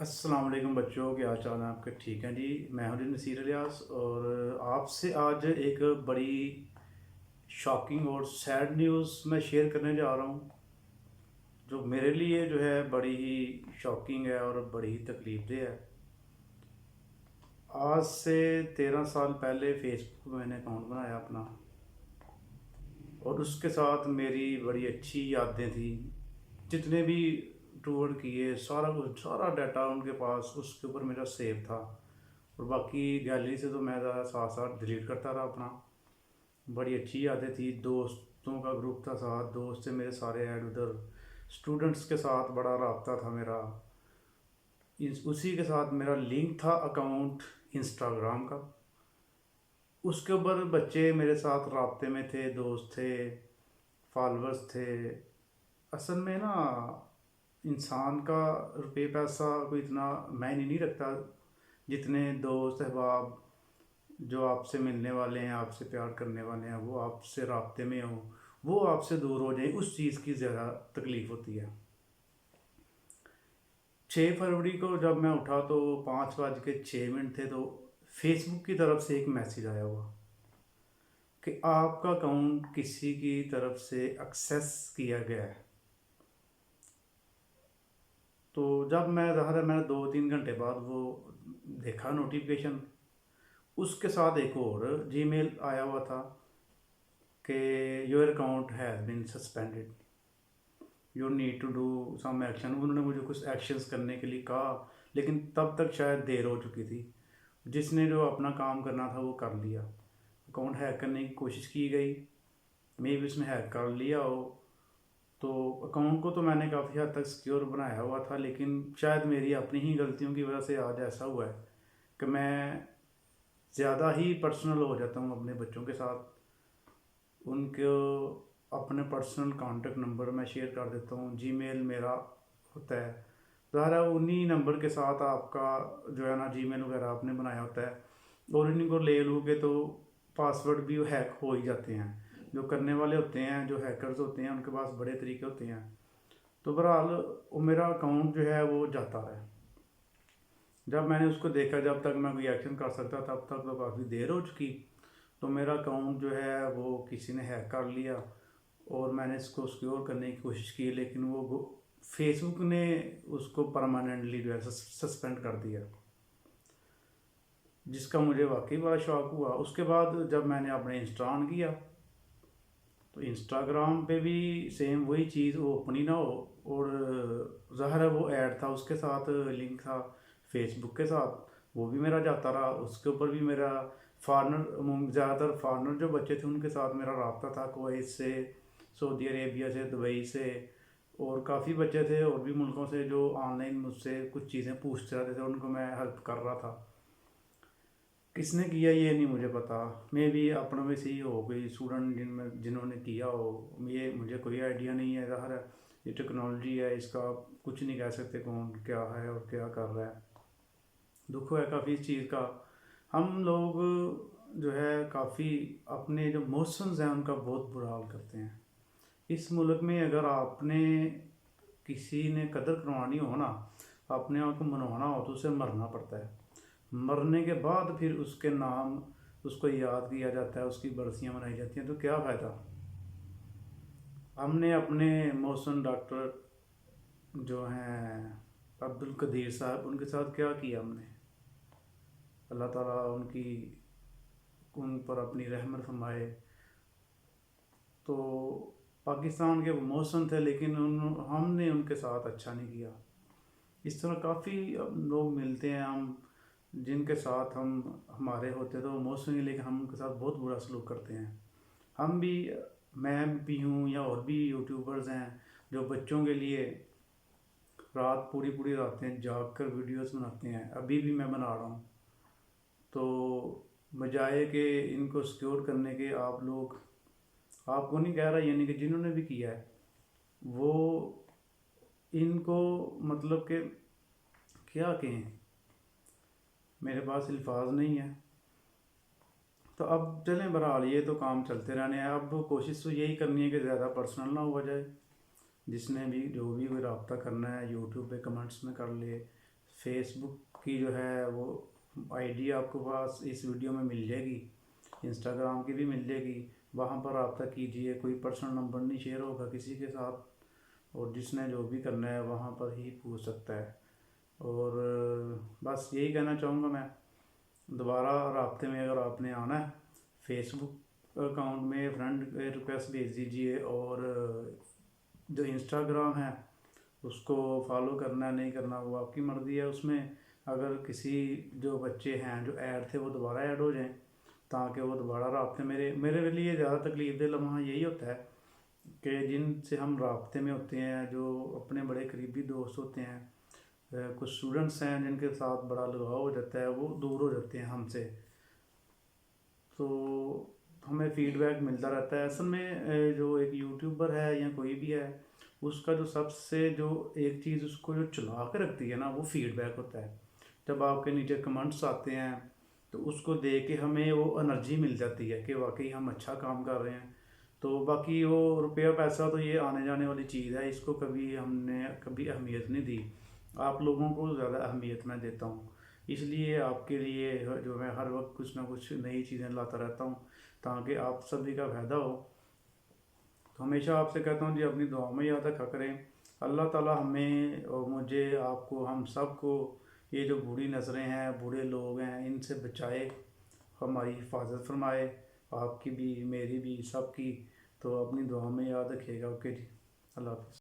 अस्सलाम वालेकुम बच्चों, क्या हाल चाल है आपके? ठीक हैं जी। मैं हूं जी नसीर इलियास और आपसे आज एक बड़ी शॉकिंग और सैड न्यूज़ मैं शेयर करने जा रहा हूं, जो मेरे लिए जो है बड़ी ही शॉकिंग है और बड़ी ही तकलीफदेह है। आज से 13 साल पहले फेसबुक पे मैंने अकाउंट बनाया अपना, और उसके साथ मेरी बड़ी अच्छी यादें थी। जितने भी टूर किए, सारा कुछ, सारा डाटा उनके पास उसके ऊपर मेरा सेव था। और बाकी गैलरी से तो मैं ज़्यादा साथ साथ डिलीट करता रहा अपना। बड़ी अच्छी यादें थी, दोस्तों का ग्रुप था, साथ दोस्त थे मेरे सारे ऐड उधर। स्टूडेंट्स के साथ बड़ा रबता था मेरा। उसी के साथ मेरा लिंक था अकाउंट इंस्टाग्राम का। उसके ऊपर बच्चे मेरे साथ रबते में थे, दोस्त थे, फॉलोअर्स थे। असल में ना, इंसान का रुपये पैसा कोई इतना मायने नहीं रखता जितने दोस्त अहबाब जो आपसे मिलने वाले हैं, आपसे प्यार करने वाले हैं, वो आपसे राब्ते में हो, वो आपसे दूर हो जाए, उस चीज़ की ज़्यादा तकलीफ़ होती है। 6 फरवरी को जब मैं उठा तो 5 बज के 6 मिनट थे, तो फेसबुक की तरफ से एक मैसेज आया हुआ कि आपका अकाउंट किसी की तरफ से एक्सेस किया गया है। तो जब मैं ज़ाहिर है मैंने 2-3 घंटे बाद वो देखा नोटिफिकेशन, उसके साथ एक और जीमेल आया हुआ था कि your account has been suspended, you need to do some action. उन्होंने मुझे कुछ एक्शंस करने के लिए कहा, लेकिन तब तक शायद देर हो चुकी थी। जिसने जो अपना काम करना था वो कर लिया। अकाउंट हैक करने की कोशिश की गई, मे भी उसने हैक कर लिया हो। तो अकाउंट को तो मैंने काफ़ी हद तक सिक्योर बनाया हुआ था, लेकिन शायद मेरी अपनी ही गलतियों की वजह से आज ऐसा हुआ है कि मैं ज़्यादा ही पर्सनल हो जाता हूँ अपने बच्चों के साथ। उनको अपने पर्सनल कॉन्टेक्ट नंबर मैं शेयर कर देता हूँ, जीमेल मेरा होता है। ज़ाहिर है उन्हीं नंबर के साथ आपका जो है ना जीमेल वगैरह आपने बनाया होता है, और इन्हीं को ले लूँ के तो पासवर्ड भी हैक हो ही जाते हैं। जो करने वाले होते हैं, जो हैकर्स होते हैं, उनके पास बड़े तरीके होते हैं। तो बहरहाल वो मेरा अकाउंट जो है वो जाता है। जब मैंने उसको देखा, जब तक मैं कोई एक्शन कर सकता तब तक तो काफ़ी देर हो चुकी। तो मेरा अकाउंट जो है वो किसी ने हैक कर लिया, और मैंने इसको सिक्योर करने की कोशिश की, लेकिन वो फेसबुक ने उसको परमानेंटली जो है सस्पेंड कर दिया, जिसका मुझे वाकई बड़ा शौक हुआ। उसके बाद जब मैंने अपने इंस्टा ऑन किया, तो इंस्टाग्राम पे भी सेम वही चीज़, वो ओपन ही ना हो, और ज़ाहिर है वो ऐड था, उसके साथ लिंक था फेसबुक के साथ, वो भी मेरा जाता रहा। उसके ऊपर भी मेरा फॉरनर, ज़्यादातर फॉरनर जो बच्चे थे उनके साथ मेरा रब्ता था, कुवैत से, सऊदी अरेबिया से, दुबई से, और काफ़ी बच्चे थे और भी मुल्कों से जो ऑनलाइन मुझसे कुछ चीज़ें पूछते रहते थे, उनको मैं हेल्प कर रहा था। किसने किया ये नहीं मुझे पता, मे भी अपनों में से ही हो, कोई स्टूडेंट जिन्होंने किया हो, ये मुझे कोई आइडिया नहीं है। ज़ाहिर है ये टेक्नोलॉजी है, इसका कुछ नहीं कह सकते कौन क्या है और क्या कर रहा है। दुख है काफ़ी इस चीज़ का। हम लोग जो है काफ़ी अपने जो मौसम्स हैं उनका बहुत बुरा हाल करते हैं। इस मुल्क में अगर आपने किसी ने कदर करवानी हो ना, अपने आप को मनवाना हो, तो उसे मरना पड़ता है। मरने के बाद फिर उसके नाम, उसको याद किया जाता है, उसकी बरसियां मनाई जाती हैं, तो क्या फ़ायदा। हमने अपने मोहसिन डॉक्टर जो हैं अब्दुल कदीर साहब, उनके साथ क्या किया हमने। अल्लाह ताला उनकी, उन पर अपनी रहमत फरमाए। तो पाकिस्तान के वो मोहसिन थे, लेकिन हमने उनके साथ अच्छा नहीं किया। इस तरह काफ़ी लोग मिलते हैं हम, जिनके साथ हम हमारे होते तो वो मौसम ही, लेकिन हम उनके साथ बहुत बुरा सलूक करते हैं। हम भी, मैं भी हूँ या और भी यूट्यूबर्स हैं जो बच्चों के लिए रात पूरी पूरी रातें जाग कर वीडियोज़ बनाते हैं, अभी भी मैं बना रहा हूँ। तो बजाय कि इनको सिक्योर करने के, आप लोग, आपको नहीं कह रहा, यानी कि जिन्होंने भी किया है वो इनको, मतलब कि क्या कहें, मेरे पास अल्फाज नहीं है। तो अब चलें, बहरहाल ये तो काम चलते रहने हैं। अब कोशिश तो यही करनी है कि ज़्यादा पर्सनल ना हुआ जाए। जिसने भी जो भी कोई रब्ता करना है यूट्यूब पे कमेंट्स में कर ले, फेसबुक की जो है वो आईडी आपको पास इस वीडियो में मिल जाएगी, इंस्टाग्राम की भी मिल जाएगी। वहाँ पर रब्ता कीजिए, कोई पर्सनल नंबर नहीं शेयर होगा किसी के साथ, और जिसने जो भी करना है वहाँ पर ही पूछ सकता है। और बस यही कहना चाहूँगा मैं। दोबारा राब्ते में अगर आपने आना है, फेसबुक अकाउंट में फ्रेंड रिक्वेस्ट भेज दीजिए, और जो इंस्टाग्राम है उसको फॉलो करना है नहीं करना वो आपकी मर्ज़ी है। उसमें अगर किसी जो बच्चे हैं जो ऐड थे वो दोबारा ऐड हो जाएं, ताकि वो दोबारा राब्ते मेरे मेरे लिए ज़्यादा तकलीफ़ दे लम्हा यही होता है कि जिनसे हम राब्ते में होते हैं, जो अपने बड़े करीबी दोस्त होते हैं, कुछ स्टूडेंट्स हैं जिनके साथ बड़ा लगाव हो जाता है, वो दूर हो जाते हैं हमसे। तो हमें फीडबैक मिलता रहता है। असल में जो एक यूट्यूबर है या कोई भी है, उसका जो सबसे जो एक चीज़ उसको जो चला के रखती है ना, वो फीडबैक होता है। जब आपके नीचे कमेंट्स आते हैं तो उसको देख के हमें वो एनर्जी मिल जाती है कि वाकई हम अच्छा काम कर रहे हैं। तो बाकी वो रुपया पैसा तो ये आने जाने वाली चीज़ है, इसको कभी हमने कभी अहमियत नहीं दी। आप लोगों को ज़्यादा अहमियत मैं देता हूँ, इसलिए आपके लिए जो मैं हर वक्त कुछ ना कुछ नई चीज़ें लाता रहता हूँ, ताकि आप सभी का फ़ायदा हो। तो हमेशा आपसे कहता हूँ जी, अपनी दुआ में याद रखा करें। अल्लाह ताला हमें और मुझे, आपको, हम सब को ये जो बुरी नज़रें हैं, बुरे लोग हैं, इनसे बचाए, हमारी हिफाजत फरमाए, आपकी भी मेरी भी सबकी। तो अपनी दुआ में याद रखिएगा। ओके जी, अल्लाह हाफ़िज़।